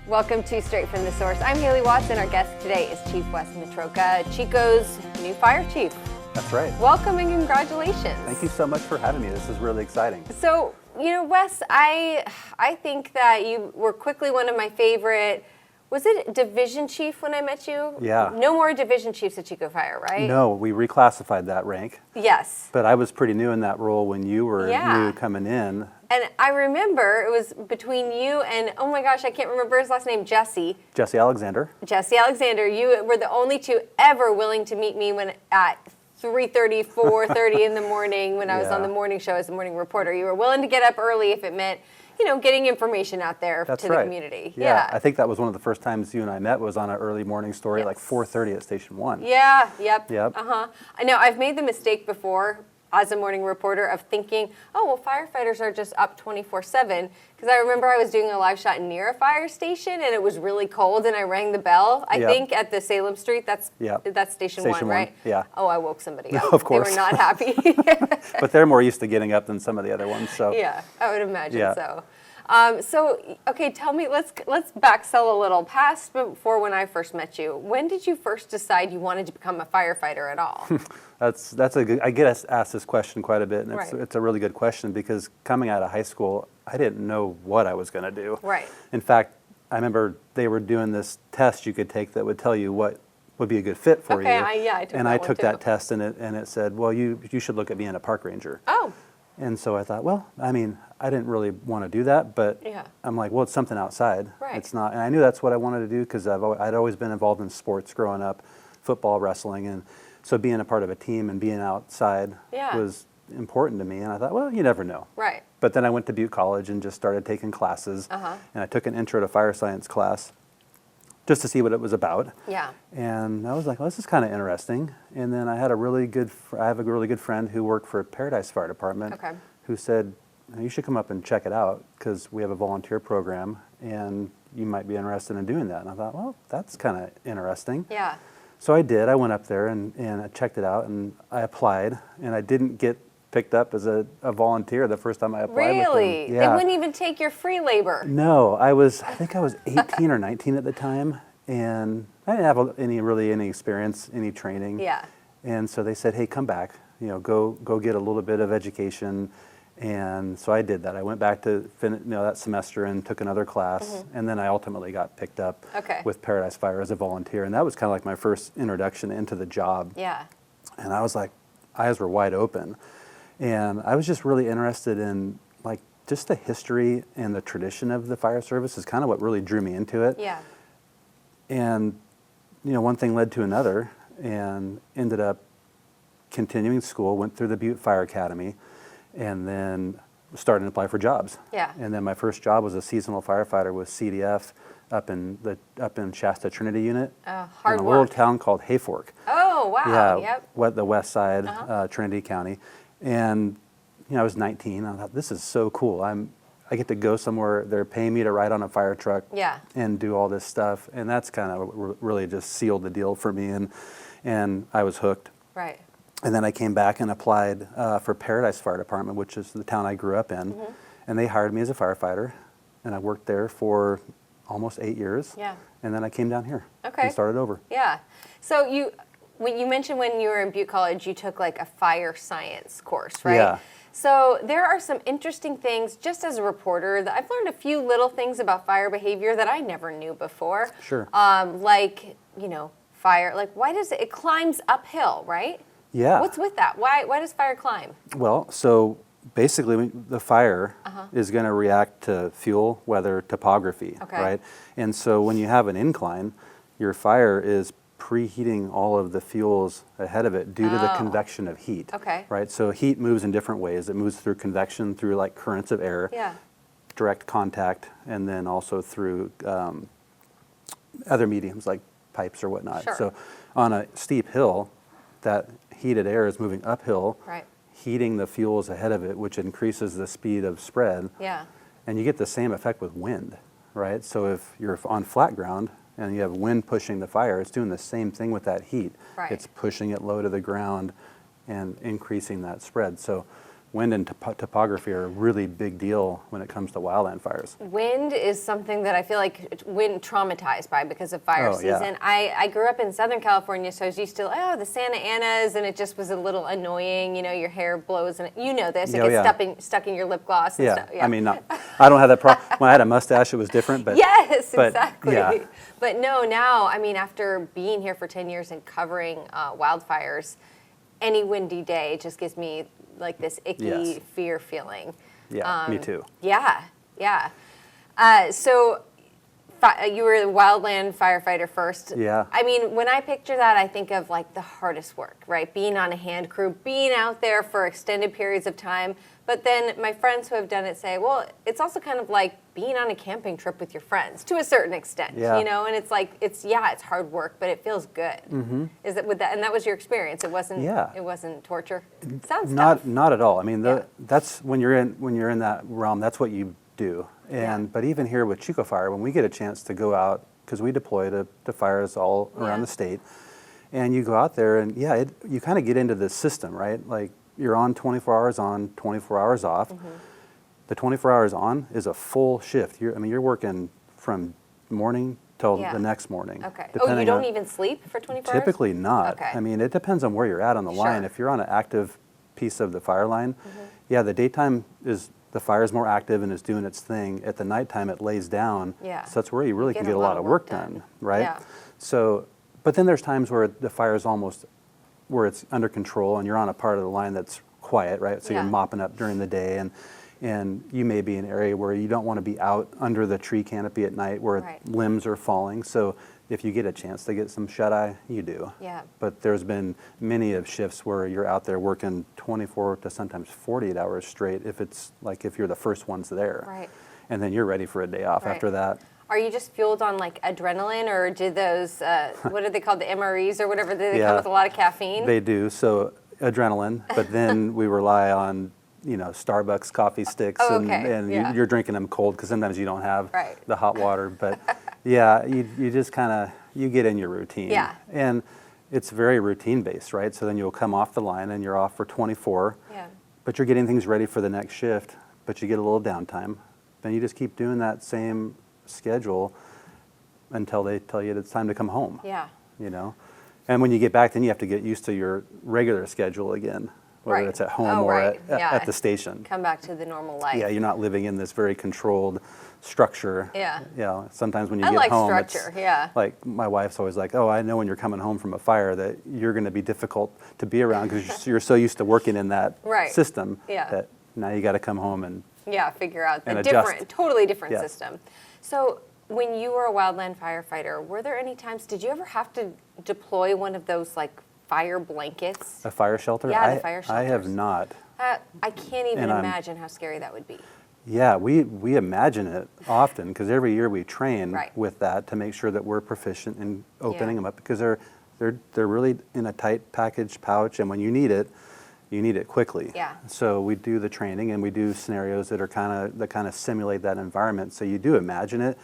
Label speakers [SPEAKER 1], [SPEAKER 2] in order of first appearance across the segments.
[SPEAKER 1] Welcome to Straight from the Source. I'm Haley Watts, and our guest today is Chief Wes Metroka, Chico's new fire chief.
[SPEAKER 2] That's right.
[SPEAKER 1] Welcome and congratulations.
[SPEAKER 2] Thank you so much for having me. This is really exciting.
[SPEAKER 1] So, Wes, I think that you were quickly one of my favorite. Was it division chief when I met you?
[SPEAKER 2] Yeah.
[SPEAKER 1] No more division chiefs at Chico Fire, right?
[SPEAKER 2] No, we reclassified that rank.
[SPEAKER 1] Yes.
[SPEAKER 2] But I was pretty new in that role when you were new coming in.
[SPEAKER 1] And I remember it was between you and, oh my gosh, I can't remember his last name, Jesse.
[SPEAKER 2] Jesse Alexander.
[SPEAKER 1] Jesse Alexander. You were the only two ever willing to meet me when at 3:30, 4:30 in the morning when I was on the morning show as a morning reporter. You were willing to get up early if it meant, getting information out there to the community.
[SPEAKER 2] Yeah, I think that was one of the first times you and I met was on an early morning story, like 4:30 at Station 1.
[SPEAKER 1] Yeah, yep.
[SPEAKER 2] Uh-huh.
[SPEAKER 1] I know, I've made the mistake before as a morning reporter of thinking, oh, well, firefighters are just up 24/7. Because I remember I was doing a live shot near a fire station and it was really cold and I rang the bell, I think at the Salem Street, that's Station 1, right?
[SPEAKER 2] Yeah.
[SPEAKER 1] Oh, I woke somebody up.
[SPEAKER 2] Of course.
[SPEAKER 1] They were not happy.
[SPEAKER 2] But they're more used to getting up than some of the other ones. So
[SPEAKER 1] yeah, I would imagine so. Okay, tell me, let's back sell a little past before when I first met you. When did you first decide you wanted to become a firefighter at all?
[SPEAKER 2] That's a good. I get asked this question quite a bit, and it's a really good question because coming out of high school, I didn't know what I was going to do.
[SPEAKER 1] Right.
[SPEAKER 2] In fact, I remember they were doing this test you could take that would tell you what would be a good fit for you.
[SPEAKER 1] I took
[SPEAKER 2] and
[SPEAKER 1] that
[SPEAKER 2] I
[SPEAKER 1] one
[SPEAKER 2] took
[SPEAKER 1] too.
[SPEAKER 2] that test, and it said, well, you should look at being a park ranger.
[SPEAKER 1] Oh.
[SPEAKER 2] And so I thought, well, I mean, I didn't really want to do that, but I'm like, well, it's something outside.
[SPEAKER 1] Right.
[SPEAKER 2] It's not, and I knew that's what I wanted to do because I'd always been involved in sports growing up, football, wrestling, and so being a part of a team and being outside was important to me. And I thought, well, you never know.
[SPEAKER 1] Right.
[SPEAKER 2] But then I went to Butte College and just started taking classes, and I took an intro to fire science class just to see what it was about.
[SPEAKER 1] Yeah.
[SPEAKER 2] And I was like, well, this is kind of interesting. And then I have a really good friend who worked for Paradise Fire Department who said, you should come up and check it out because we have a volunteer program and you might be interested in doing that. And I thought, well, that's kind of interesting.
[SPEAKER 1] Yeah.
[SPEAKER 2] So I did. I went up there and I checked it out and I applied and I didn't get picked up as a volunteer the first time I applied.
[SPEAKER 1] Really?
[SPEAKER 2] With them. Yeah.
[SPEAKER 1] They wouldn't even take your free labor?
[SPEAKER 2] No, I think I was 18 or 19 at the time, and I didn't have any experience, any training.
[SPEAKER 1] Yeah.
[SPEAKER 2] And so they said, hey, come back, go get a little bit of education. And so I did that. I went back to that semester and took another class, and then I ultimately got picked up with Paradise Fire as a volunteer, and that was kind of like my first introduction into the job.
[SPEAKER 1] Yeah.
[SPEAKER 2] And I was like, eyes were wide open. And I was just really interested in like just the history and the tradition of the fire service is kind of what really drew me into it.
[SPEAKER 1] Yeah.
[SPEAKER 2] And, one thing led to another and ended up continuing school, went through the Butte Fire Academy, and then started to apply for jobs. Yeah. And then my first job was a seasonal firefighter with CDF up in Shasta Trinity Unit.
[SPEAKER 1] Hard
[SPEAKER 2] in a
[SPEAKER 1] work.
[SPEAKER 2] little town called Hayfork.
[SPEAKER 1] Oh, wow.
[SPEAKER 2] Yeah, the west side, Trinity County. And I was 19. I thought, this is so cool. I get to go somewhere. They're paying me to ride on a fire truck and do all this stuff. And that's kind of really just sealed the deal for me. And I was hooked.
[SPEAKER 1] Right.
[SPEAKER 2] And then I came back and applied for Paradise Fire Department, which is the town I grew up in. And they hired me as a firefighter. And I worked there for almost 8 years. Yeah. And then I came down here and started over.
[SPEAKER 1] Yeah. So you mentioned when you were in Butte College, you took like a fire science course, right? Yeah. So there are some interesting things, just as a reporter, that I've learned a few little things about fire behavior that I never knew before. Sure. Fire, like why does it climbs uphill, right?
[SPEAKER 2] Yeah.
[SPEAKER 1] What's with that? Why does fire climb?
[SPEAKER 2] Well, so basically the fire is going to react to fuel, weather, topography, right? And so when you have an incline, your fire is preheating all of the fuels ahead of it due to the convection of heat. Right? So heat moves in different ways. It moves through convection, through like currents of air, direct contact, and then also through other mediums like pipes or whatnot. Sure. So on a steep hill, that heated air is moving uphill, heating the fuels ahead of it, which increases the speed of spread. Yeah. And you get the same effect with wind, right? So if you're on flat ground and you have wind pushing the fire, it's doing the same thing with that heat. Right. It's pushing it low to the ground and increasing that spread. So wind and topography are a really big deal when it comes to wildland fires.
[SPEAKER 1] Wind is something that I feel like wind traumatized by because of fire
[SPEAKER 2] Oh, yeah.
[SPEAKER 1] season. I grew up in Southern California, so I was used to, the Santa Anas, and it just was a little annoying. You know, your hair blows, and you know this. It
[SPEAKER 2] Oh,
[SPEAKER 1] gets
[SPEAKER 2] yeah.
[SPEAKER 1] stuck in your lip gloss and
[SPEAKER 2] Yeah,
[SPEAKER 1] stuff.
[SPEAKER 2] I mean, I don't have that problem. When I had a mustache, it was different, but
[SPEAKER 1] Yes,
[SPEAKER 2] but,
[SPEAKER 1] exactly.
[SPEAKER 2] yeah.
[SPEAKER 1] But no, now, I mean, after being here for 10 years and covering wildfires, any windy day just gives me like this icky
[SPEAKER 2] Yes.
[SPEAKER 1] fear feeling.
[SPEAKER 2] Yeah, me too.
[SPEAKER 1] Yeah, yeah. So you were the wildland firefighter first.
[SPEAKER 2] Yeah.
[SPEAKER 1] I mean, when I picture that, I think of like the hardest work, right? Being on a hand crew, being out there for extended periods of time. But then my friends who have done it say, well, it's also kind of like being on a camping trip with your friends to a certain extent,
[SPEAKER 2] Yeah.
[SPEAKER 1] you know? And it's like, it's hard work, but it feels good. Mm-hmm. Is it with that? And that was your experience. It wasn't,
[SPEAKER 2] Yeah.
[SPEAKER 1] It wasn't torture. It sounds tough.
[SPEAKER 2] Not at all. I mean,
[SPEAKER 1] Yeah.
[SPEAKER 2] that's when you're in that realm, that's what you do. And but even here with Chico Fire, when we get a chance to go out, because we deploy to fires all around
[SPEAKER 1] Yeah.
[SPEAKER 2] the state, and you go out there and you kind of get into this system, right? Like you're on 24 hours on, 24 hours off.
[SPEAKER 1] Mm-hmm.
[SPEAKER 2] The 24 hours on is a full shift. You're working from morning till
[SPEAKER 1] Yeah.
[SPEAKER 2] the next morning.
[SPEAKER 1] Okay. Oh, you
[SPEAKER 2] depending
[SPEAKER 1] don't
[SPEAKER 2] on-
[SPEAKER 1] even sleep for 24 hours?
[SPEAKER 2] Typically not.
[SPEAKER 1] Okay.
[SPEAKER 2] I mean, it depends on where you're at on the line.
[SPEAKER 1] Sure.
[SPEAKER 2] If you're on an active piece of the fire line, yeah, the daytime the fire is more active and is doing its thing. At the nighttime, it lays down.
[SPEAKER 1] Yeah.
[SPEAKER 2] So that's where you really can get a lot of work done, right?
[SPEAKER 1] Yeah.
[SPEAKER 2] So, but then there's times where the fire is almost where it's under control and you're on a part of the line that's quiet, right? So
[SPEAKER 1] Yeah.
[SPEAKER 2] you're mopping up during the day and you may be in an area where you don't want to be out under the tree canopy at night where
[SPEAKER 1] Right.
[SPEAKER 2] limbs are falling. So if you get a chance to get some shut-eye, you do.
[SPEAKER 1] Yeah.
[SPEAKER 2] But there's been many of shifts where you're out there working 24 to sometimes 48 hours straight if you're the first ones there.
[SPEAKER 1] Right.
[SPEAKER 2] And then you're ready for a day off
[SPEAKER 1] Right.
[SPEAKER 2] after that.
[SPEAKER 1] Are you just fueled on like adrenaline, or did those, what are they called, the MREs or whatever, do they
[SPEAKER 2] Yeah.
[SPEAKER 1] come with a lot of caffeine?
[SPEAKER 2] They do. So adrenaline, but then we rely on, Starbucks coffee sticks
[SPEAKER 1] Oh,
[SPEAKER 2] and,
[SPEAKER 1] okay.
[SPEAKER 2] and
[SPEAKER 1] Yeah.
[SPEAKER 2] you're drinking them cold because sometimes you don't have
[SPEAKER 1] Right.
[SPEAKER 2] the hot water. But yeah, you just kind of, you get in your routine.
[SPEAKER 1] Yeah.
[SPEAKER 2] And it's very routine based, right? So then you'll come off the line and you're off for 24,
[SPEAKER 1] Yeah.
[SPEAKER 2] but you're getting things ready for the next shift, but you get a little downtime. Then you just keep doing that same schedule until they tell you it's time to come home.
[SPEAKER 1] Yeah.
[SPEAKER 2] And when you get back, then you have to get used to your regular schedule again, whether
[SPEAKER 1] Right.
[SPEAKER 2] it's at home
[SPEAKER 1] Oh,
[SPEAKER 2] or
[SPEAKER 1] right. Yeah.
[SPEAKER 2] at the station.
[SPEAKER 1] Come back to the normal life.
[SPEAKER 2] Yeah, you're not living in this very controlled structure.
[SPEAKER 1] Yeah.
[SPEAKER 2] Sometimes when you
[SPEAKER 1] I
[SPEAKER 2] get
[SPEAKER 1] like
[SPEAKER 2] home,
[SPEAKER 1] structure, yeah.
[SPEAKER 2] like my wife's always like, oh, I know when you're coming home from a fire that you're going to be difficult to be around because you're so used to working in that
[SPEAKER 1] Right.
[SPEAKER 2] system
[SPEAKER 1] Yeah.
[SPEAKER 2] that now you got to come home and
[SPEAKER 1] Yeah, figure out the
[SPEAKER 2] And adjust.
[SPEAKER 1] totally different
[SPEAKER 2] Yes.
[SPEAKER 1] system. So when you were a wildland firefighter, were there any times, did you ever have to deploy one of those like fire blankets?
[SPEAKER 2] a fire shelter.
[SPEAKER 1] Yeah, the fire
[SPEAKER 2] I have
[SPEAKER 1] shelters.
[SPEAKER 2] not.
[SPEAKER 1] I can't even
[SPEAKER 2] And I'm-
[SPEAKER 1] imagine how scary that would be.
[SPEAKER 2] Yeah, we imagine it often because every year we train
[SPEAKER 1] Right.
[SPEAKER 2] with that to make sure that we're proficient in opening
[SPEAKER 1] Yeah.
[SPEAKER 2] them up because they're really in a tight package pouch, and when you need it quickly.
[SPEAKER 1] Yeah.
[SPEAKER 2] So we do the training and we do scenarios that kind of simulate that environment. So you do imagine it,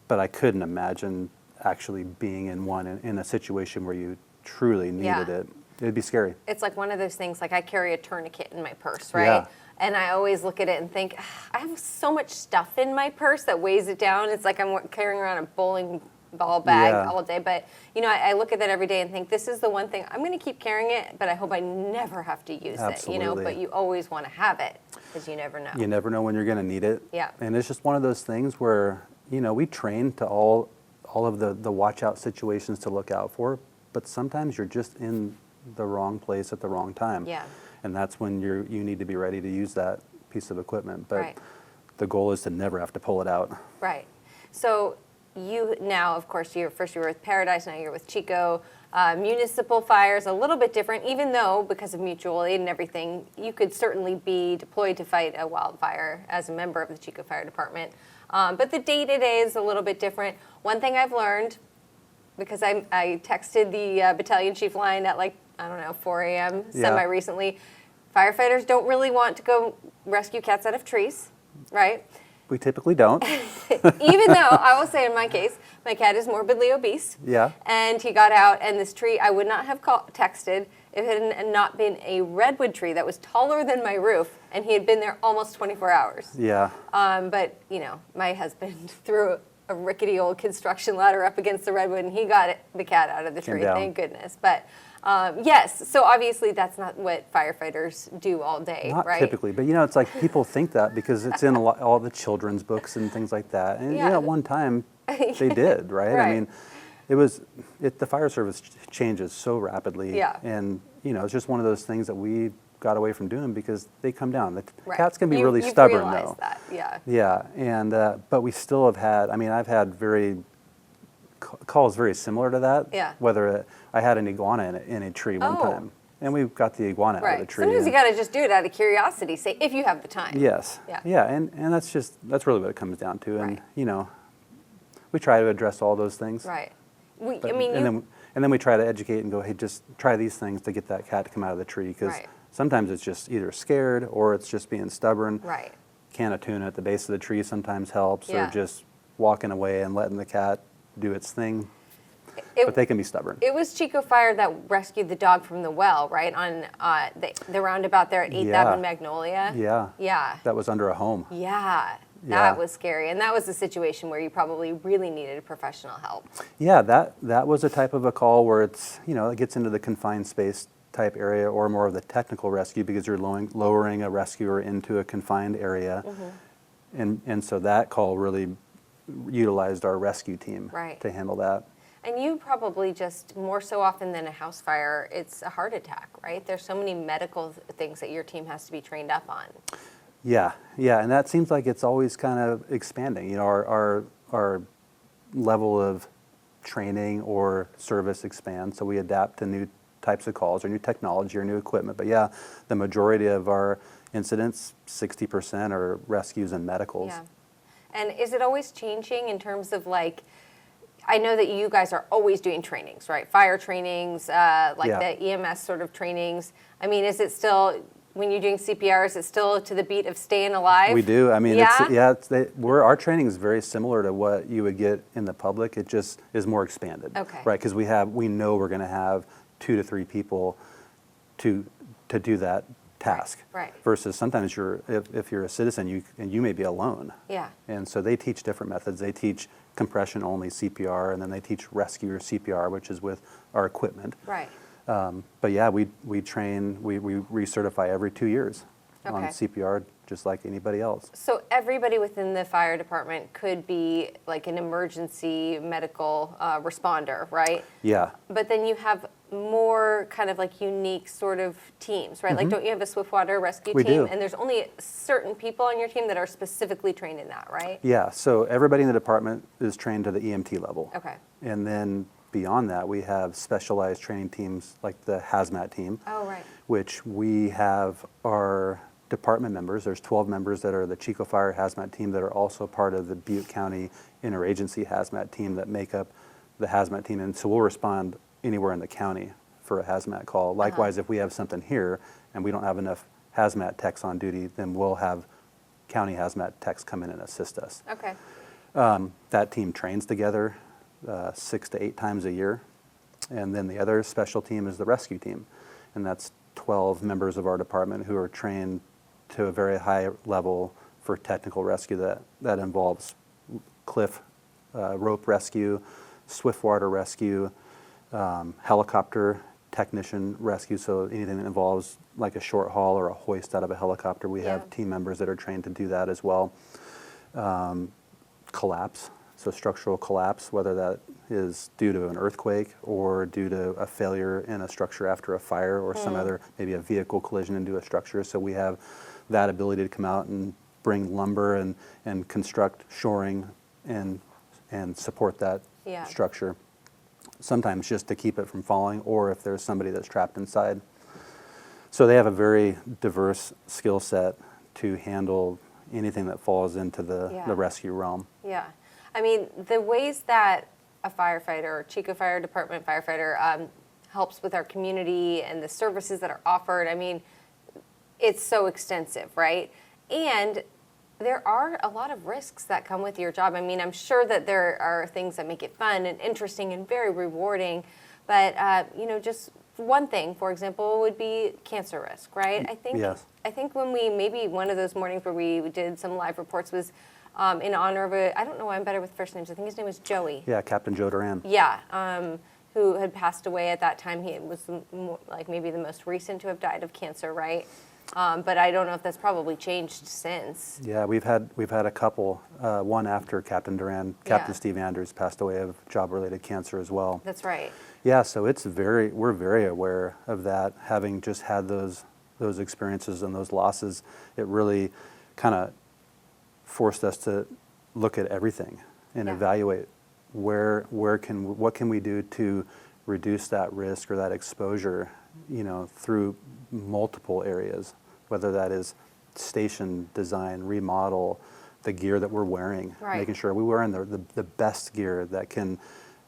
[SPEAKER 2] but I couldn't imagine actually being in one in a situation where you truly needed
[SPEAKER 1] Yeah.
[SPEAKER 2] it. It'd be scary.
[SPEAKER 1] It's like one of those things, like I carry a tourniquet in my purse, right?
[SPEAKER 2] Yeah.
[SPEAKER 1] And I always look at it and think, I have so much stuff in my purse that weighs it down. It's like I'm carrying around a bowling ball bag
[SPEAKER 2] Yeah.
[SPEAKER 1] all day. But, I look at that every day and think, this is the one thing, I'm going to keep carrying it, but I hope I never have to use it,
[SPEAKER 2] Absolutely.
[SPEAKER 1] But you always want to have it because you never know.
[SPEAKER 2] You never know when you're going to need it.
[SPEAKER 1] Yeah.
[SPEAKER 2] And it's just one of those things where, we train to all of the watch out situations to look out for, but sometimes you're just in the wrong place at the wrong time.
[SPEAKER 1] Yeah.
[SPEAKER 2] And that's when you need to be ready to use that piece of equipment. But
[SPEAKER 1] Right.
[SPEAKER 2] the goal is to never have to pull it out.
[SPEAKER 1] Right. So you now, of course, you were with Paradise, now you're with Chico. Municipal fires, a little bit different, even though because of mutual aid and everything, you could certainly be deployed to fight a wildfire as a member of the Chico Fire Department. But the day-to-day is a little bit different. One thing I've learned, because I texted the battalion chief line at 4 a.m.
[SPEAKER 2] Yeah.
[SPEAKER 1] semi-recently, firefighters don't really want to go rescue cats out of trees, right?
[SPEAKER 2] We typically don't.
[SPEAKER 1] Even though, I will say in my case, my cat is morbidly obese.
[SPEAKER 2] Yeah.
[SPEAKER 1] And he got out, and this tree, I would not have texted if it had not been a redwood tree that was taller than my roof, and he had been there almost 24 hours.
[SPEAKER 2] Yeah.
[SPEAKER 1] But, my husband threw a rickety old construction ladder up against the redwood, and he got the cat out of the tree, thank goodness. But yes, so obviously that's not what firefighters do all day,
[SPEAKER 2] Not
[SPEAKER 1] right?
[SPEAKER 2] typically, but it's like people think that because it's in all the children's books and things like that. And at one time they did, right?
[SPEAKER 1] Right.
[SPEAKER 2] I mean, the fire service changes so rapidly.
[SPEAKER 1] Yeah.
[SPEAKER 2] And, it's just one of those things that we got away from doing because they come down. The
[SPEAKER 1] Right.
[SPEAKER 2] cats can be
[SPEAKER 1] You've
[SPEAKER 2] really stubborn
[SPEAKER 1] realized
[SPEAKER 2] though.
[SPEAKER 1] that, yeah.
[SPEAKER 2] Yeah, and but we still have had. I mean, I've had calls very similar to that.
[SPEAKER 1] Yeah.
[SPEAKER 2] Whether I had an iguana in a tree one
[SPEAKER 1] Oh.
[SPEAKER 2] time, and we got the iguana out of the
[SPEAKER 1] Right.
[SPEAKER 2] tree.
[SPEAKER 1] Sometimes you
[SPEAKER 2] and-
[SPEAKER 1] got to just do it out of curiosity, say, if you have the time.
[SPEAKER 2] Yes.
[SPEAKER 1] Yeah.
[SPEAKER 2] Yeah, and that's really what it comes down to, and
[SPEAKER 1] Right.
[SPEAKER 2] we try to address all those things.
[SPEAKER 1] Right.
[SPEAKER 2] But- and then we try to educate and go, hey, just try these things to get that cat to come out of the tree because
[SPEAKER 1] Right.
[SPEAKER 2] sometimes it's just either scared or it's just being stubborn.
[SPEAKER 1] Right.
[SPEAKER 2] Can of tuna at the base of the tree sometimes helps,
[SPEAKER 1] Yeah.
[SPEAKER 2] or just walking away and letting the cat do its thing.
[SPEAKER 1] It-
[SPEAKER 2] But they can be stubborn.
[SPEAKER 1] It was Chico Fire that rescued the dog from the well, right? On the roundabout there at 8th
[SPEAKER 2] Yeah.
[SPEAKER 1] Avenue Magnolia.
[SPEAKER 2] Yeah.
[SPEAKER 1] Yeah.
[SPEAKER 2] That was under a home.
[SPEAKER 1] Yeah.
[SPEAKER 2] Yeah.
[SPEAKER 1] That was scary. And that was a situation where you probably really needed professional help.
[SPEAKER 2] Yeah, that was a type of a call where it's, it gets into the confined space type area or more of the technical rescue because you're lowering a rescuer into a confined area. And so that call really utilized our rescue team
[SPEAKER 1] Right.
[SPEAKER 2] to handle that.
[SPEAKER 1] And you probably just, more so often than a house fire, it's a heart attack, right? There's so many medical things that your team has to be trained up on.
[SPEAKER 2] Yeah, and that seems like it's always kind of expanding. Our level of training or service expands, so we adapt to new types of calls or new technology or new equipment. But yeah, the majority of our incidents, 60% are rescues and medicals.
[SPEAKER 1] Yeah. And is it always changing in terms of I know that you guys are always doing trainings, right? Fire trainings, the EMS sort of trainings. I mean, is it still, when you're doing CPR, is it still to the beat of staying alive?
[SPEAKER 2] We do. I mean,
[SPEAKER 1] Yeah?
[SPEAKER 2] our training is very similar to what you would get in the public. It just is more expanded.
[SPEAKER 1] Okay.
[SPEAKER 2] Right, because we know we're going to have 2 to 3 people to do that task.
[SPEAKER 1] Right.
[SPEAKER 2] Versus sometimes if you're a citizen, you may be alone.
[SPEAKER 1] Yeah.
[SPEAKER 2] And so they teach different methods. They teach compression only CPR, and then they teach rescue CPR, which is with our equipment.
[SPEAKER 1] Right.
[SPEAKER 2] But yeah, we train, we recertify every 2 years on
[SPEAKER 1] Okay.
[SPEAKER 2] CPR, just like anybody else.
[SPEAKER 1] So everybody within the fire department could be like an emergency medical responder, right?
[SPEAKER 2] Yeah.
[SPEAKER 1] But then you have more kind of unique sort of teams, right? Like, don't you have a swiftwater rescue
[SPEAKER 2] We
[SPEAKER 1] team?
[SPEAKER 2] do.
[SPEAKER 1] And there's only certain people on your team that are specifically trained in that, right?
[SPEAKER 2] Yeah, so everybody in the department is trained to the EMT level.
[SPEAKER 1] Okay.
[SPEAKER 2] And then beyond that, we have specialized training teams like the hazmat team,
[SPEAKER 1] Oh, right.
[SPEAKER 2] which we have our department members. There's 12 members that are the Chico Fire hazmat team that are also part of the Butte County interagency hazmat team that make up the hazmat team. And so we'll respond anywhere in the county for a hazmat call. Likewise, if we have something here and we don't have enough hazmat techs on duty, then we'll have county hazmat techs come in and assist us.
[SPEAKER 1] Okay.
[SPEAKER 2] That team trains together 6 to 8 times a year. And then the other special team is the rescue team. And that's 12 members of our department who are trained to a very high level for technical rescue that involves cliff rope rescue, swiftwater rescue, helicopter technician rescue, so anything that involves like a short haul or a hoist out of a helicopter, we have team members that are trained to do that as well. Collapse, so structural collapse, whether that is due to an earthquake or due to a failure in a structure after a fire or some other, maybe a vehicle collision into a structure. So we have that ability to come out and bring lumber and construct shoring and support that structure. Sometimes just to keep it from falling, or if there's somebody that's trapped inside. So they have a very diverse skill set to handle anything that falls into the rescue realm.
[SPEAKER 1] Yeah. I mean, the ways that a firefighter or Chico Fire Department firefighter helps with our community and the services that are offered, I mean, it's so extensive, right? And there are a lot of risks that come with your job. I mean, I'm sure that there are things that make it fun and interesting and very rewarding, but just one thing, for example, would be cancer risk, right?
[SPEAKER 2] Yes.
[SPEAKER 1] I think when maybe one of those mornings where we did some live reports was in honor of I don't know why I'm better with first names. I think his name was Joey.
[SPEAKER 2] Yeah, Captain Joe Duran.
[SPEAKER 1] Yeah, who had passed away at that time. He was like maybe the most recent to have died of cancer, right? But I don't know if that's probably changed since.
[SPEAKER 2] Yeah, we've had a couple. One after Captain Duran, Captain Steve Andrews passed away of job-related cancer as well.
[SPEAKER 1] That's right.
[SPEAKER 2] Yeah, so we're very aware of that. Having just had those experiences and those losses, it really kind of forced us to look at everything and evaluate what can we do to reduce that risk or that exposure, through multiple areas, whether that is station design, remodel, the gear that we're wearing, making sure we're wearing the best gear that can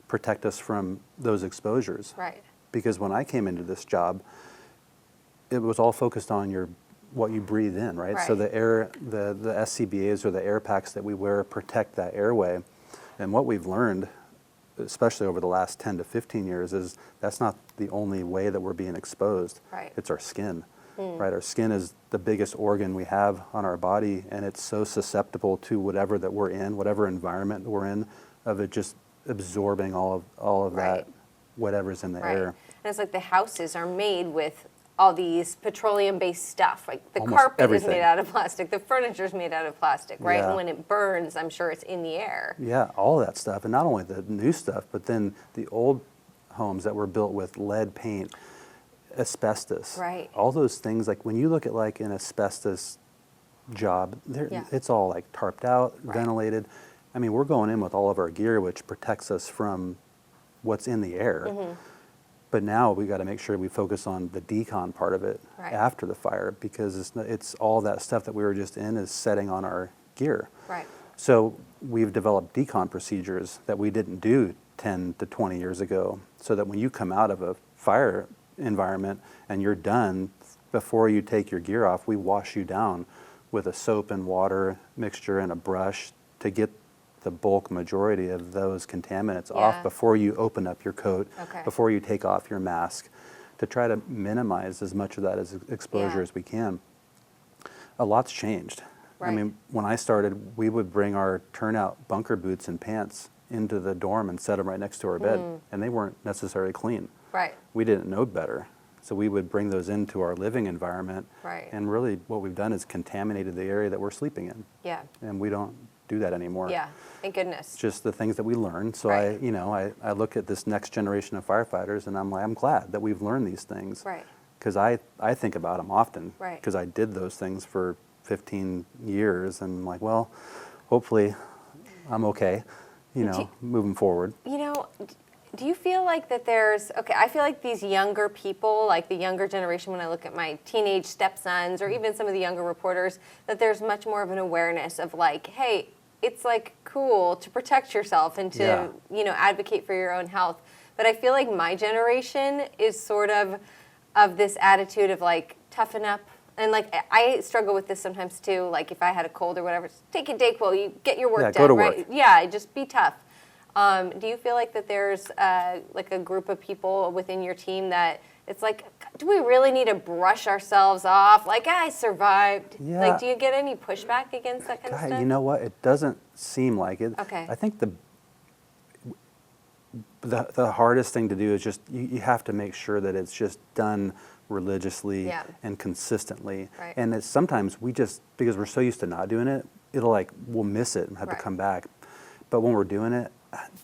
[SPEAKER 2] protect us from those exposures.
[SPEAKER 1] Right.
[SPEAKER 2] Because when I came into this job, it was all focused on what you breathe in, right? So the air, the SCBAs or the air packs that we wear protect that airway. And what we've learned, especially over the last 10 to 15 years, is that's not the only way that we're being exposed.
[SPEAKER 1] Right.
[SPEAKER 2] It's our skin, right? Our skin is the biggest organ we have on our body, and it's so susceptible to whatever that we're in, whatever environment we're in, of it just absorbing all of that, whatever's in the air.
[SPEAKER 1] And it's like the houses are made with all these petroleum-based stuff. Like the
[SPEAKER 2] Almost
[SPEAKER 1] carpet
[SPEAKER 2] everything.
[SPEAKER 1] is made out of plastic, the furniture is made out of plastic, right?
[SPEAKER 2] Yeah.
[SPEAKER 1] And when it burns, I'm sure it's in the air.
[SPEAKER 2] Yeah, all that stuff, and not only the new stuff, but then the old homes that were built with lead paint, asbestos.
[SPEAKER 1] Right.
[SPEAKER 2] All those things, like when you look at like an asbestos job, it's all like tarped out, ventilated. I mean, we're going in with all of our gear, which protects us from what's in the air. But now we got to make sure we focus on the decon part of it after the fire, because it's all that stuff that we were just in is setting on our gear.
[SPEAKER 1] Right.
[SPEAKER 2] So we've developed decon procedures that we didn't do 10 to 20 years ago, so that when you come out of a fire environment and you're done, before you take your gear off, we wash you down with a soap and water mixture and a brush to get the bulk majority of those contaminants off before you open up your coat, before you take off your mask, to try to minimize as much of that as exposure as we can. A lot's changed. I mean, when I started, we would bring our turnout bunker boots and pants into the dorm and set them right next to our bed, and they weren't necessarily clean.
[SPEAKER 1] Right.
[SPEAKER 2] We didn't know better. So we would bring those into our living environment, and really what we've done is contaminated the area that we're sleeping in.
[SPEAKER 1] Yeah.
[SPEAKER 2] And we don't do that anymore.
[SPEAKER 1] Yeah, thank goodness.
[SPEAKER 2] Just the things that we learned. So I look at this next generation of firefighters, and I'm glad that we've learned these things.
[SPEAKER 1] Right.
[SPEAKER 2] Because I think about them often.
[SPEAKER 1] Right.
[SPEAKER 2] Because I did those things for 15 years, and I'm like, well, hopefully I'm okay, moving forward.
[SPEAKER 1] Do you feel like that I feel like these younger people, like the younger generation, when I look at my teenage stepsons or even some of the younger reporters, that there's much more of an awareness of like, hey, it's like cool to protect yourself and to, advocate for your own health. But I feel like my generation is sort of this attitude of like, toughen up. And like, I struggle with this sometimes too. Like if I had a cold or whatever, just take a Dayquil, you get your work done,
[SPEAKER 2] go to
[SPEAKER 1] right?
[SPEAKER 2] work.
[SPEAKER 1] Yeah, just be tough. Do you feel like that there's like a group of people within your team that it's like, do we really need to brush ourselves off? Like, I survived.
[SPEAKER 2] Yeah.
[SPEAKER 1] Like, do you get any pushback against that kind of stuff?
[SPEAKER 2] You know what? It doesn't seem like it.
[SPEAKER 1] Okay.
[SPEAKER 2] I think the hardest thing to do is just, you have to make sure that it's just done religiously and consistently.
[SPEAKER 1] Right.
[SPEAKER 2] And it's sometimes because we're so used to not doing it, we'll miss it and have to come back. But when we're doing it,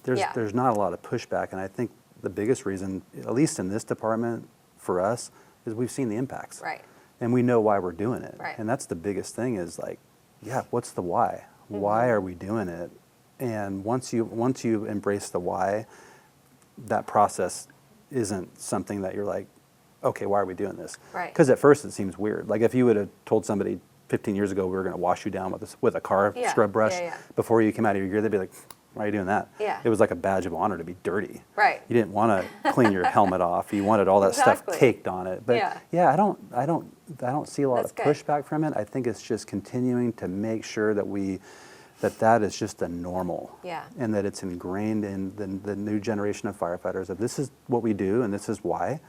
[SPEAKER 2] there's not a lot of pushback. And I think the biggest reason, at least in this department for us, is we've seen the impacts.
[SPEAKER 1] Right.
[SPEAKER 2] And we know why we're doing it.
[SPEAKER 1] Right.
[SPEAKER 2] And that's the biggest thing is like, what's the why? Why are we doing it? And once you embrace the why, that process isn't something that you're like, okay, why are we doing this?
[SPEAKER 1] Right.
[SPEAKER 2] Because at first it seems weird. Like if you would have told somebody 15 years ago we were going to wash you down with a car scrub brush before you came out of your gear, they'd be like, why are you doing that?
[SPEAKER 1] Yeah.
[SPEAKER 2] It was like a badge of honor to be dirty.
[SPEAKER 1] Right.
[SPEAKER 2] You didn't want to clean your helmet off. You wanted all that stuff caked on it. But I don't see a lot of pushback from it. I think it's just continuing to make sure that that is just a normal.
[SPEAKER 1] Yeah.
[SPEAKER 2] And that it's ingrained in the new generation of firefighters that this is what we do and this is why.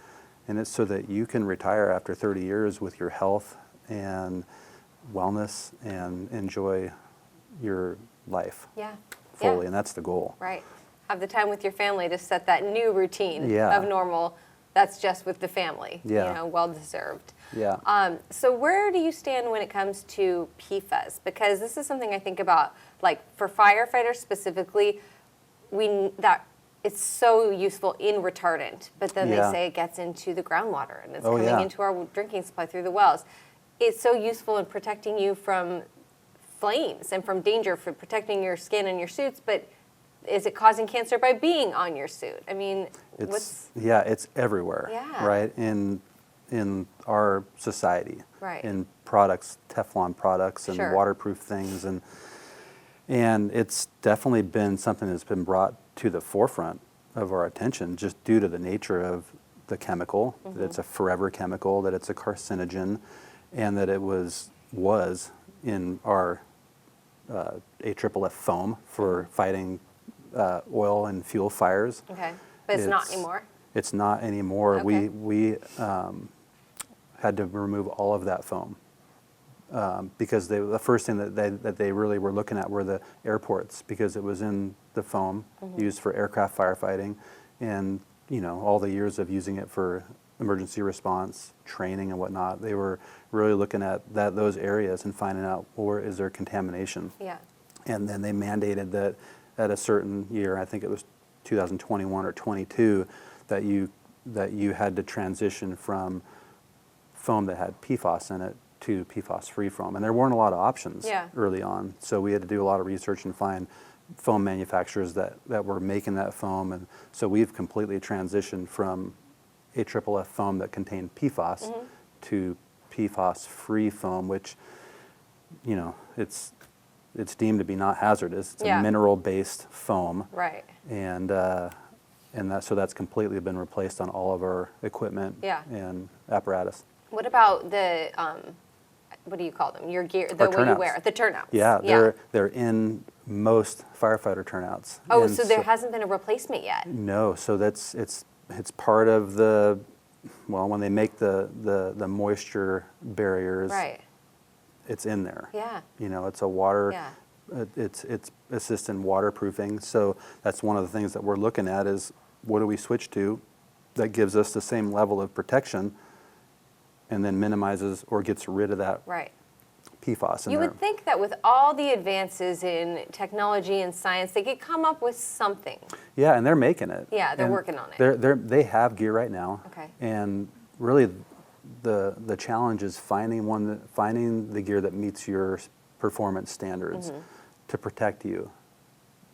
[SPEAKER 2] And it's so that you can retire after 30 years with your health and wellness and enjoy your life fully. And that's the goal.
[SPEAKER 1] Right. Have the time with your family to set that new routine of normal. That's just with the family.
[SPEAKER 2] Yeah.
[SPEAKER 1] You know, well deserved.
[SPEAKER 2] Yeah.
[SPEAKER 1] So where do you stand when it comes to PFAS? Because this is something I think about, like for firefighters specifically, that it's so useful in retardant, but then they say it gets into the groundwater and it's coming into our drinking supply through the wells. It's so useful in protecting you from flames and from danger, for protecting your skin and your suits, but is it causing cancer by being on your suit? I mean,
[SPEAKER 2] it's everywhere, right? In our society, in products, Teflon products and waterproof things, and it's definitely been something that's been brought to the forefront of our attention just due to the nature of the chemical, that it's a forever chemical, that it's a carcinogen, and that it was in our AFFF foam for fighting oil and fuel fires.
[SPEAKER 1] Okay, but it's not anymore?
[SPEAKER 2] It's not anymore.
[SPEAKER 1] Okay.
[SPEAKER 2] We had to remove all of that foam because the first thing that they really were looking at were the airports, because it was in the foam used for aircraft firefighting, and all the years of using it for emergency response training and whatnot. They were really looking at those areas and finding out where is there contamination.
[SPEAKER 1] Yeah.
[SPEAKER 2] And then they mandated that at a certain year, I think it was 2021 or 22, that you had to transition from foam that had PFAS in it to PFAS-free foam. And there weren't a lot of options early on. So we had to do a lot of research and find foam manufacturers that were making that foam. And so we've completely transitioned from AFFF foam that contained PFAS to PFAS-free foam, which, it's deemed to be not hazardous. It's a mineral-based foam.
[SPEAKER 1] Right.
[SPEAKER 2] And so that's completely been replaced on all of our equipment and apparatus.
[SPEAKER 1] What about the, what do you call them? Your gear, the way you wear, the turnouts.
[SPEAKER 2] Yeah, they're in most firefighter turnouts.
[SPEAKER 1] Oh, so there hasn't been a replacement yet?
[SPEAKER 2] No, so it's part of the, when they make the moisture barriers, it's in there.
[SPEAKER 1] Yeah.
[SPEAKER 2] It's a water, it's assists in waterproofing. So that's one of the things that we're looking at is what do we switch to that gives us the same level of protection and then minimizes or gets rid of that PFAS in
[SPEAKER 1] You
[SPEAKER 2] there.
[SPEAKER 1] would think that with all the advances in technology and science, they could come up with something.
[SPEAKER 2] Yeah, and they're making it.
[SPEAKER 1] Yeah, they're working on it.
[SPEAKER 2] They have gear right now.
[SPEAKER 1] Okay.
[SPEAKER 2] And really the challenge is finding the gear that meets your performance standards to protect you.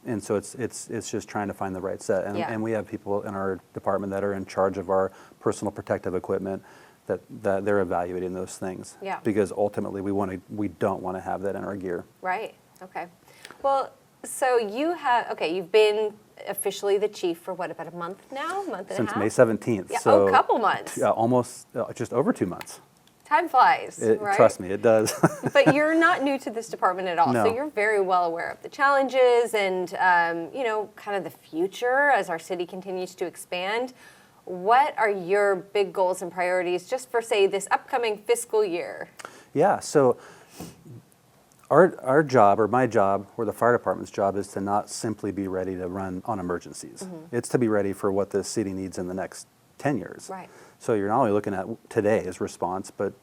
[SPEAKER 2] And so it's just trying to find the right set. And we have people in our department that are in charge of our personal protective equipment that they're evaluating those things.
[SPEAKER 1] Yeah.
[SPEAKER 2] Because ultimately we don't want to have that in our gear.
[SPEAKER 1] Right. Okay. Well, so you've been officially the chief for what, about a month now? Month and
[SPEAKER 2] Since
[SPEAKER 1] a half?
[SPEAKER 2] May 17th.
[SPEAKER 1] Yeah,
[SPEAKER 2] So
[SPEAKER 1] a couple months.
[SPEAKER 2] Almost just over 2 months.
[SPEAKER 1] Time flies, right?
[SPEAKER 2] Trust me, it does.
[SPEAKER 1] But you're not new to this department at all,
[SPEAKER 2] No.
[SPEAKER 1] so you're very well aware of the challenges and, kind of the future as our city continues to expand. What are your big goals and priorities just for, say, this upcoming fiscal year?
[SPEAKER 2] Yeah, so our job, or my job, or the fire department's job, is to not simply be ready to run on emergencies. It's to be ready for what the city needs in the next 10 years.
[SPEAKER 1] Right.
[SPEAKER 2] So you're not only looking at today's response, but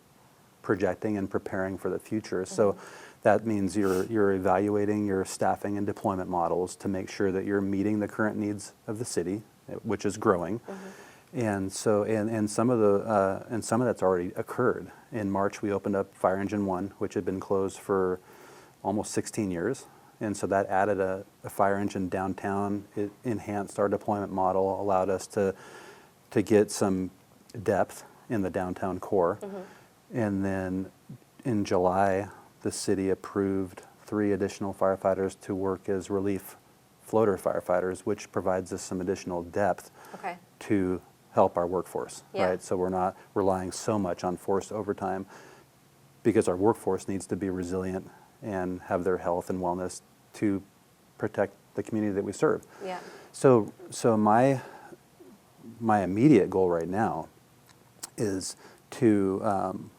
[SPEAKER 2] projecting and preparing for the future. So that means you're evaluating your staffing and deployment models to make sure that you're meeting the current needs of the city, which is growing. And so, and some of that's already occurred. In March, we opened up Fire Engine 1, which had been closed for almost 16 years. And so that added a fire engine downtown. It enhanced our deployment model, allowed us to get some depth in the downtown core. And then in July, the city approved 3 additional firefighters to work as relief floater firefighters, which provides us some additional depth to help our workforce, right? So we're not relying so much on forced overtime because our workforce needs to be resilient and have their health and wellness to protect the community that we serve.
[SPEAKER 1] Yeah.
[SPEAKER 2] So my immediate goal right now is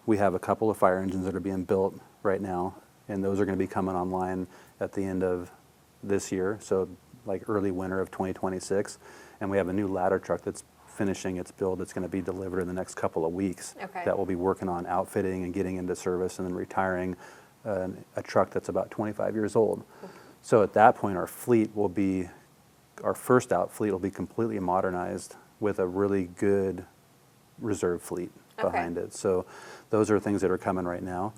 [SPEAKER 2] we have a couple of fire engines that are being built right now, and those are going to be coming online at the end of this year, so like early winter of 2026. And we have a new ladder truck that's finishing its build. It's going to be delivered in the next couple of weeks.
[SPEAKER 1] Okay.
[SPEAKER 2] That will be working on outfitting and getting into service and then retiring a truck that's about 25 years old. Okay. So at that point, our first out fleet will be completely modernized with a really good reserve fleet behind it. So those are things that are coming right now.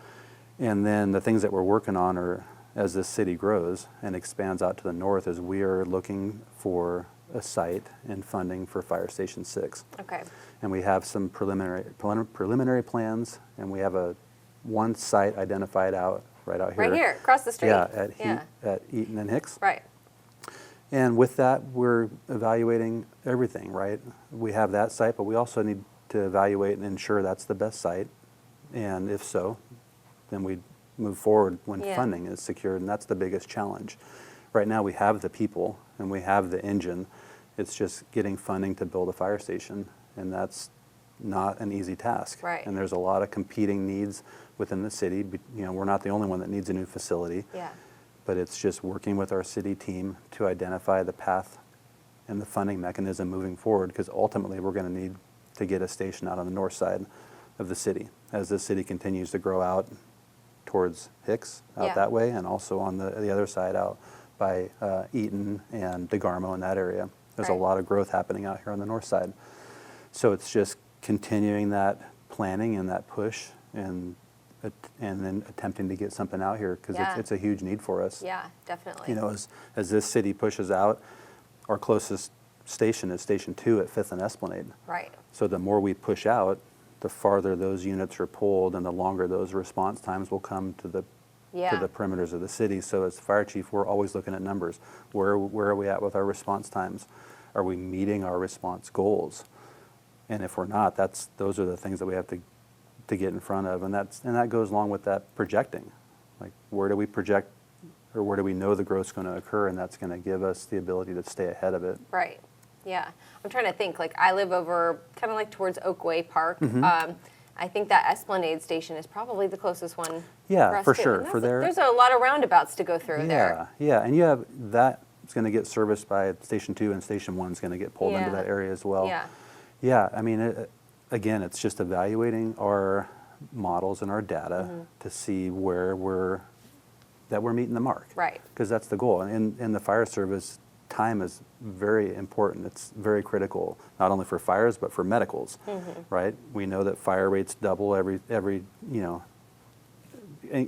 [SPEAKER 2] And then the things that we're working on are, as this city grows and expands out to the north, is we are looking for a site and funding for Fire Station 6.
[SPEAKER 1] Okay.
[SPEAKER 2] And we have some preliminary plans, and we have one site identified right out here.
[SPEAKER 1] Right here, across the street.
[SPEAKER 2] Yeah, at Eaton and Hicks.
[SPEAKER 1] Right.
[SPEAKER 2] And with that, we're evaluating everything, right? We have that site, but we also need to evaluate and ensure that's the best site. And if so, then we move forward when funding is secured, and that's the biggest challenge. Right now, we have the people and we have the engine. It's just getting funding to build a fire station, and that's not an easy task.
[SPEAKER 1] Right.
[SPEAKER 2] And there's a lot of competing needs within the city. You know, we're not the only one that needs a new facility.
[SPEAKER 1] Yeah.
[SPEAKER 2] But it's just working with our city team to identify the path and the funding mechanism moving forward, because ultimately we're going to need to get a station out on the north side of the city as the city continues to grow out towards Hicks, out that way, and also on the other side out by Eaton and DeGarmo in that area. There's a lot of growth happening out here on the north side. So it's just continuing that planning and that push and then attempting to get something out here, because it's a huge need for us.
[SPEAKER 1] Yeah, definitely.
[SPEAKER 2] You know, as this city pushes out, our closest station is Station 2 at 5th and Esplanade.
[SPEAKER 1] Right.
[SPEAKER 2] So the more we push out, the farther those units are pulled and the longer those response times will come to the perimeters of the city. So as fire chief, we're always looking at numbers. Where are we at with our response times? Are we meeting our response goals? And if we're not, those are the things that we have to get in front of, and that goes along with that projecting. Like, where do we project, or where do we know the growth's going to occur, and that's going to give us the ability to stay ahead of it.
[SPEAKER 1] Right. Yeah. I'm trying to think. Like, I live over kind of like towards Oakway Park. I think that Esplanade station is probably the closest one.
[SPEAKER 2] Yeah, for
[SPEAKER 1] too.
[SPEAKER 2] sure.
[SPEAKER 1] There's a lot of roundabouts to go through there.
[SPEAKER 2] Yeah, and you have that. It's going to get serviced by Station 2, and Station 1 is going to get pulled into that area as well.
[SPEAKER 1] Yeah.
[SPEAKER 2] Yeah. I mean, again, it's just evaluating our models and our data to see where we're meeting the mark.
[SPEAKER 1] Right.
[SPEAKER 2] Because that's the goal. And in the fire service, time is very important. It's very critical, not only for fires, but for medicals, right? We know that fire rates double every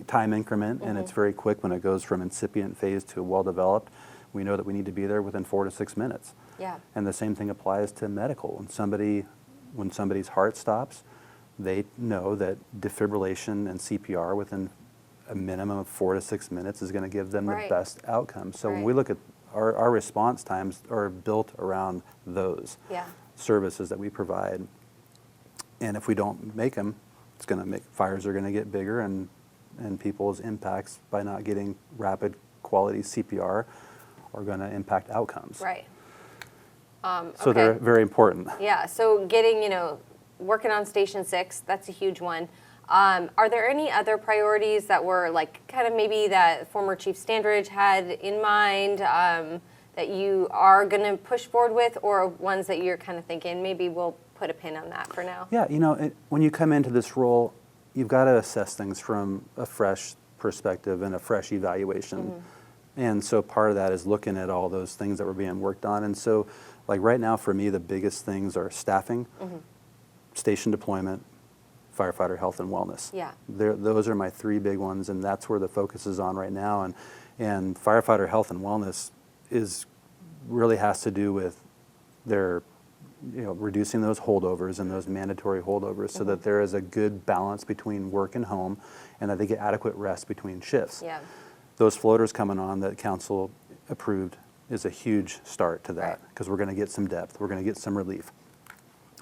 [SPEAKER 2] time increment, and it's very quick when it goes from incipient phase to well-developed. We know that we need to be there within 4 to 6 minutes.
[SPEAKER 1] Yeah.
[SPEAKER 2] And the same thing applies to medical. When somebody's heart stops, they know that defibrillation and CPR within a minimum of 4 to 6 minutes is going to give them the best outcome. So when we look at our response times are built around those services that we provide. And if we don't make them, it's going to make fires are going to get bigger, and people's impacts by not getting rapid quality CPR are going to impact outcomes.
[SPEAKER 1] Right.
[SPEAKER 2] So they're very important.
[SPEAKER 1] Yeah, so working on Station 6, that's a huge one. Are there any other priorities that were like kind of maybe that former Chief Standridge had in mind that you are going to push forward with, or ones that you're kind of thinking maybe we'll put a pin on that for now?
[SPEAKER 2] Yeah, when you come into this role, you've got to assess things from a fresh perspective and a fresh evaluation. And so part of that is looking at all those things that were being worked on. And so like right now for me, the biggest things are staffing, station deployment, firefighter health and wellness.
[SPEAKER 1] Yeah.
[SPEAKER 2] Those are my 3 big ones, and that's where the focus is on right now. And firefighter health and wellness really has to do with their reducing those holdovers and those mandatory holdovers so that there is a good balance between work and home, and that they get adequate rest between shifts.
[SPEAKER 1] Yeah.
[SPEAKER 2] Those floaters coming on that council approved is a huge start to that, because we're going to get some depth, we're going to get some relief.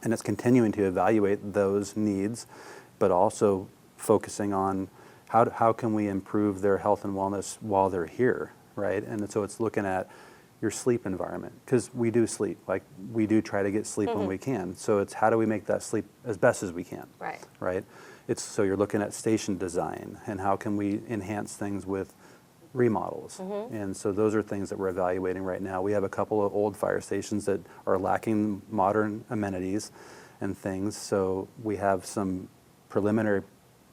[SPEAKER 2] And it's continuing to evaluate those needs, but also focusing on how can we improve their health and wellness while they're here, right? And so it's looking at, your sleep environment, because we do sleep. Like, we do try to get sleep when we can. So it's how do we make that sleep as best as we can.
[SPEAKER 1] Right.
[SPEAKER 2] Right. So you're looking at station design and how can we enhance things with remodels. And so those are things that we're evaluating right now. We have a couple of old fire stations that are lacking modern amenities and things. So we have some preliminary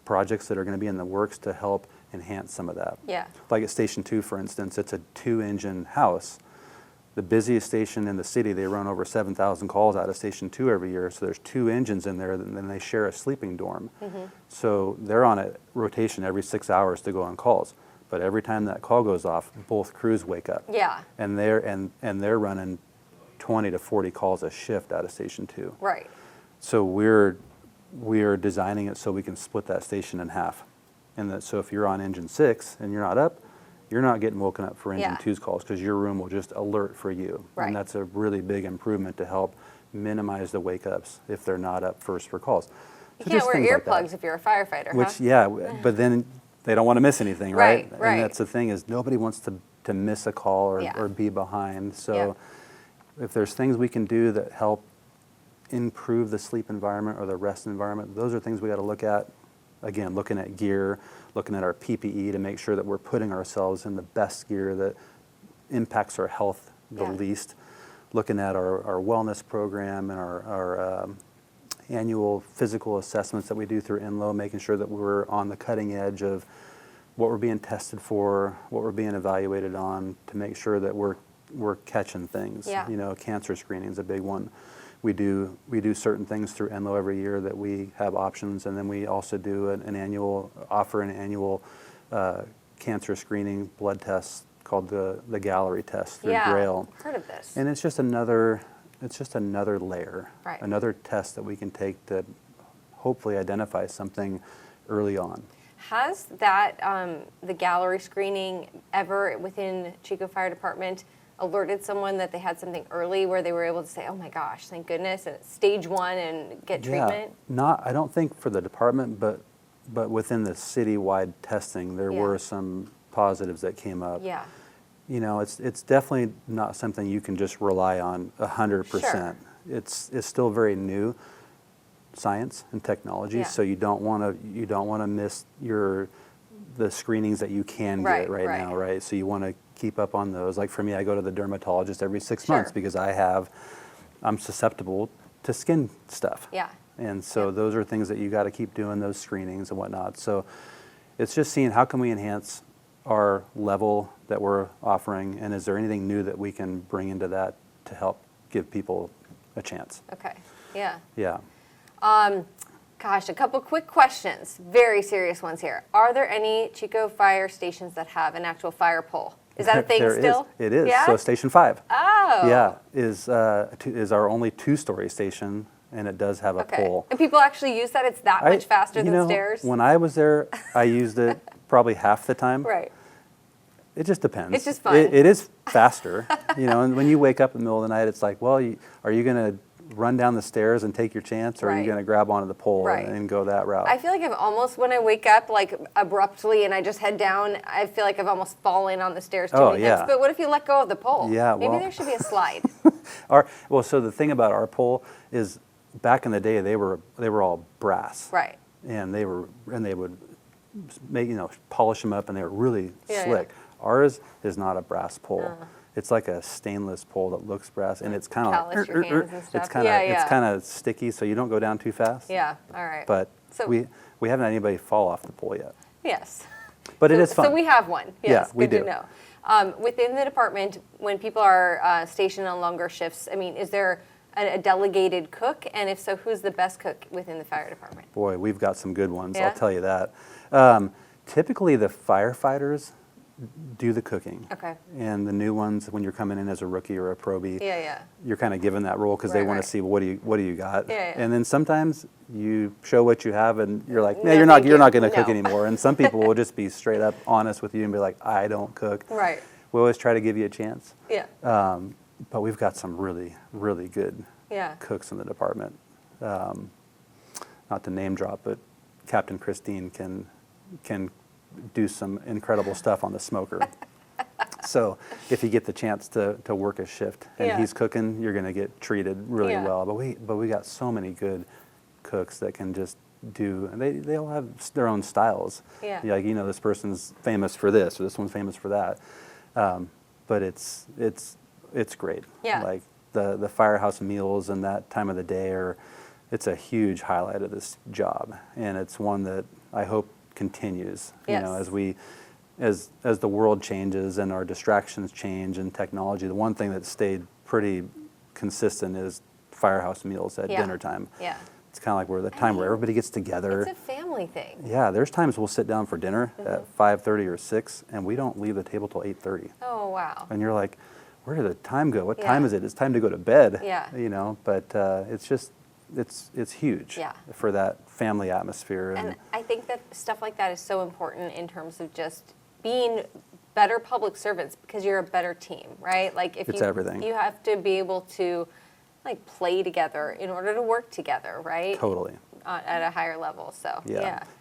[SPEAKER 2] projects that are going to be in the works to help enhance some of that.
[SPEAKER 1] Yeah.
[SPEAKER 2] Like at Station 2, for instance, it's a 2-engine house. The busiest station in the city, they run over 7,000 calls out of Station 2 every year, so there's 2 engines in there, and then they share a sleeping dorm. So they're on a rotation every 6 hours to go on calls. But every time that call goes off, both crews wake up.
[SPEAKER 1] Yeah.
[SPEAKER 2] And they're running 20 to 40 calls a shift out of Station 2.
[SPEAKER 1] Right.
[SPEAKER 2] So we're designing it so we can split that station in half. And so if you're on engine 6 and you're not up, you're not getting woken up for engine 2's calls, because your room will just alert for you.
[SPEAKER 1] Right.
[SPEAKER 2] And that's a really big improvement to help minimize the wake ups if they're not up first for calls.
[SPEAKER 1] You
[SPEAKER 2] So
[SPEAKER 1] can't
[SPEAKER 2] just
[SPEAKER 1] wear
[SPEAKER 2] things like that.
[SPEAKER 1] earplugs if you're a firefighter,
[SPEAKER 2] Which,
[SPEAKER 1] huh?
[SPEAKER 2] but then they don't want to miss anything, right?
[SPEAKER 1] Right.
[SPEAKER 2] And that's the thing, is nobody wants to miss a call or,
[SPEAKER 1] Yeah.
[SPEAKER 2] or be behind. So if there's things we can do that help improve the sleep environment or the rest environment, those are things we got to look at. Again, looking at gear, looking at our PPE to make sure that we're putting ourselves in the best gear that impacts our health the least. Looking at our wellness program and our annual physical assessments that we do through INLO, making sure that we're on the cutting edge of what we're being tested for, what we're being evaluated on, to make sure that we're catching things.
[SPEAKER 1] Yeah.
[SPEAKER 2] You know, cancer screening is a big one. We do certain things through ENLO every year that we have options, and then we also do an annual cancer screening blood test called the gallery test through Grail.
[SPEAKER 1] I've heard of this.
[SPEAKER 2] And it's just another layer,
[SPEAKER 1] Right.
[SPEAKER 2] another test that we can take to hopefully identify something early on.
[SPEAKER 1] Has that, the gallery screening ever within Chico Fire Department alerted someone that they had something early where they were able to say, oh my gosh, thank goodness, and it's stage 1 and get treatment?
[SPEAKER 2] I don't think for the department, but within the citywide testing, there were some positives that came up.
[SPEAKER 1] Yeah.
[SPEAKER 2] You know, it's definitely not something you can just rely on 100%.
[SPEAKER 1] Sure.
[SPEAKER 2] It's still very new science and technology, so you don't want to miss the screenings that you can get right now, right? So you want to keep up on those. Like for me, I go to the dermatologist every 6 months because I'm susceptible to skin stuff.
[SPEAKER 1] Yeah.
[SPEAKER 2] And so those are things that you got to keep doing, those screenings and whatnot. So it's just seeing how can we enhance our level that we're offering, and is there anything new that we can bring into that to help give people a chance?
[SPEAKER 1] Okay. Yeah.
[SPEAKER 2] Yeah.
[SPEAKER 1] Gosh, a couple quick questions, very serious ones here. Are there any Chico fire stations that have an actual fire pole? Is that a thing
[SPEAKER 2] There
[SPEAKER 1] still?
[SPEAKER 2] It is.
[SPEAKER 1] Yeah?
[SPEAKER 2] So Station 5.
[SPEAKER 1] Oh.
[SPEAKER 2] Yeah, is our only 2-story station, and it does have a pole.
[SPEAKER 1] And people actually use that? It's that much faster than stairs?
[SPEAKER 2] When I was there, I used it probably half the time.
[SPEAKER 1] Right.
[SPEAKER 2] It just depends.
[SPEAKER 1] It's just fun.
[SPEAKER 2] It is faster, and when you wake up in the middle of the night, it's like, well, are you going to run down the stairs and take your chance, or are you going to grab onto the pole and go that route?
[SPEAKER 1] I feel like I've almost, when I wake up like abruptly and I just head down, I feel like I've almost fallen on the stairs too many times. But what if you let go of the pole?
[SPEAKER 2] Yeah,
[SPEAKER 1] Maybe there should be a slide.
[SPEAKER 2] So the thing about our pole is, back in the day, they were all brass.
[SPEAKER 1] Right.
[SPEAKER 2] And they would make, polish them up, and they were really slick.
[SPEAKER 1] Yeah.
[SPEAKER 2] Ours is not a brass pole. It's like a stainless pole that looks brass, and it's kind of it's kind of sticky, so you don't go down too fast.
[SPEAKER 1] Yeah. All right.
[SPEAKER 2] But we haven't had anybody fall off the pole yet.
[SPEAKER 1] Yes.
[SPEAKER 2] But it is fun.
[SPEAKER 1] So we have one. Yes.
[SPEAKER 2] Yeah, we
[SPEAKER 1] good
[SPEAKER 2] do.
[SPEAKER 1] to know. Within the department, when people are stationed on longer shifts, I mean, is there a delegated cook? And if so, who's the best cook within the fire department?
[SPEAKER 2] Boy, we've got some good ones.
[SPEAKER 1] Yeah?
[SPEAKER 2] I'll tell you that. Typically, the firefighters do the cooking.
[SPEAKER 1] Okay.
[SPEAKER 2] And the new ones, when you're coming in as a rookie or a probie,
[SPEAKER 1] Yeah.
[SPEAKER 2] you're kind of given that role because they want to see what do you got.
[SPEAKER 1] Yeah.
[SPEAKER 2] And then sometimes you show what you have, and you're like,
[SPEAKER 1] No,
[SPEAKER 2] you're not going to
[SPEAKER 1] No.
[SPEAKER 2] cook anymore. And some people will just be straight up honest with you and be like, I don't cook.
[SPEAKER 1] Right.
[SPEAKER 2] We always try to give you a chance.
[SPEAKER 1] Yeah.
[SPEAKER 2] But we've got some really, really good cooks in the department. Not to name drop, but Captain Christine can do some incredible stuff on the smoker. So if you get the chance to work a shift and he's cooking, you're going to get treated really well. But we got so many good cooks that can just do, and they all have their own styles.
[SPEAKER 1] Yeah.
[SPEAKER 2] Like, this person's famous for this, or this one's famous for that. But it's great.
[SPEAKER 1] Yeah.
[SPEAKER 2] Like the firehouse meals and that time of the day it's a huge highlight of this job, and it's one that I hope continues.
[SPEAKER 1] Yes.
[SPEAKER 2] As the world changes and our distractions change and technology, the one thing that stayed pretty consistent is firehouse meals at dinner time.
[SPEAKER 1] Yeah.
[SPEAKER 2] It's kind of like where where everybody gets together.
[SPEAKER 1] It's a family thing.
[SPEAKER 2] Yeah, there's times we'll sit down for dinner at 5:30 or 6, and we don't leave the table till 8:30.
[SPEAKER 1] Oh, wow.
[SPEAKER 2] And you're like, where did the time go? What time is it? It's time to go to bed.
[SPEAKER 1] Yeah.
[SPEAKER 2] But it's just, it's huge for that family atmosphere.
[SPEAKER 1] And I think that stuff like that is so important in terms of just being better public servants, because you're a better team, right? Like
[SPEAKER 2] it's everything.
[SPEAKER 1] You have to be able to like play together in order to work together, right?
[SPEAKER 2] Totally.
[SPEAKER 1] At a higher level. So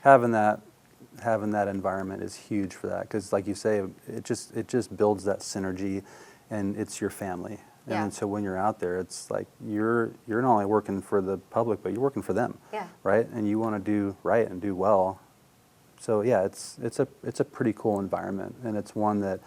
[SPEAKER 2] having that environment is huge for that, because like you say, it just builds that synergy, and it's your family. And so when you're out there, it's like you're not only working for the public, but you're working for them.
[SPEAKER 1] Yeah.
[SPEAKER 2] Right? And you want to do right and do well. So yeah, it's a pretty cool environment, and it's one that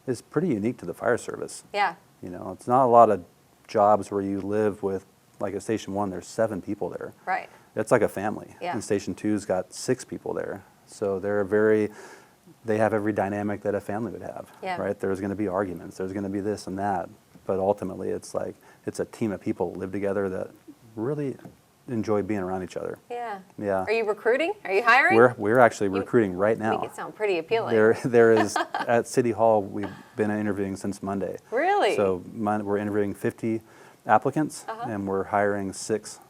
[SPEAKER 2] is pretty unique to the fire service.
[SPEAKER 1] Yeah.
[SPEAKER 2] It's not a lot of jobs where you live with, like at Station 1, there's 7 people there.
[SPEAKER 1] Right.
[SPEAKER 2] It's like a family.
[SPEAKER 1] Yeah.
[SPEAKER 2] And Station 2's got 6 people there. So they have every dynamic that a family would have.
[SPEAKER 1] Yeah.
[SPEAKER 2] Right? There's going to be arguments. There's going to be this and that. But ultimately, it's a team of people that live together that really enjoy being around each other.
[SPEAKER 1] Yeah.
[SPEAKER 2] Yeah.
[SPEAKER 1] Are you recruiting? Are you hiring?
[SPEAKER 2] We're actually recruiting right now.
[SPEAKER 1] Make it sound pretty appealing.
[SPEAKER 2] There is at City Hall. We've been interviewing since Monday.
[SPEAKER 1] Really?
[SPEAKER 2] So we're interviewing 50 applicants, and we're hiring 6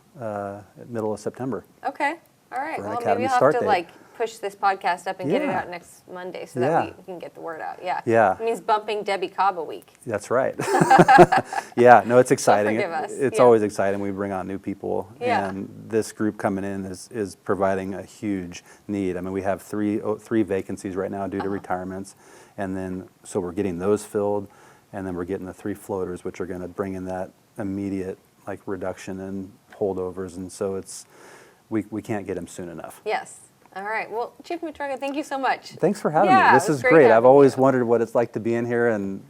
[SPEAKER 2] middle of September.
[SPEAKER 1] Okay. All right.
[SPEAKER 2] For an
[SPEAKER 1] Well,
[SPEAKER 2] academy
[SPEAKER 1] maybe you'll have
[SPEAKER 2] start
[SPEAKER 1] to
[SPEAKER 2] date.
[SPEAKER 1] Push this podcast up and get it out next Monday so that we can get the word out. Yeah.
[SPEAKER 2] Yeah.
[SPEAKER 1] It means bumping Debbie Cobb a week.
[SPEAKER 2] That's right. Yeah, no, it's exciting.
[SPEAKER 1] Forgive us.
[SPEAKER 2] It's always exciting. We bring on new people,
[SPEAKER 1] Yeah.
[SPEAKER 2] and this group coming in is providing a huge need. I mean, we have three vacancies right now due to retirements, and then so we're getting those filled, and then we're getting the 3 floaters, which are going to bring in that immediate reduction in holdovers, and so we can't get them soon enough.
[SPEAKER 1] Yes. All right. Well, Chief Metroka, thank you so much.
[SPEAKER 2] Thanks for having me. This is great.
[SPEAKER 1] having
[SPEAKER 2] I've always
[SPEAKER 1] you.
[SPEAKER 2] wondered what it's like to be in here, and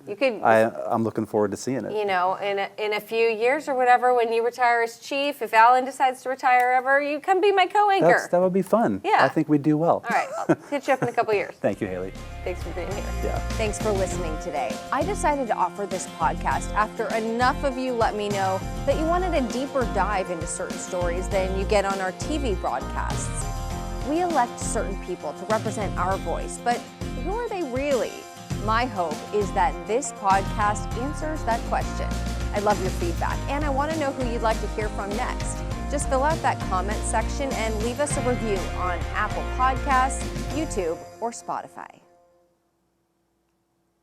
[SPEAKER 1] You could,
[SPEAKER 2] I'm looking forward to seeing it.
[SPEAKER 1] in a few years or whatever, when you retire as chief, if Alan decides to retire ever, you come be my co-anchor.
[SPEAKER 2] That would be fun.
[SPEAKER 1] Yeah.
[SPEAKER 2] I think we'd do well.
[SPEAKER 1] All right. I'll hit you up in a couple years.
[SPEAKER 2] Thank you, Haley.
[SPEAKER 1] Thanks for being here.
[SPEAKER 2] Yeah.
[SPEAKER 1] Thanks for listening today. I decided to offer this podcast after enough of you let me know that you wanted a deeper dive into certain stories than you get on our TV broadcasts. We elect certain people to represent our voice, but who are they really? My hope is that this podcast answers that question. I love your feedback, and I want to know who you'd like to hear from next. Just fill out that comment section and leave us a review on Apple Podcasts, YouTube, or Spotify.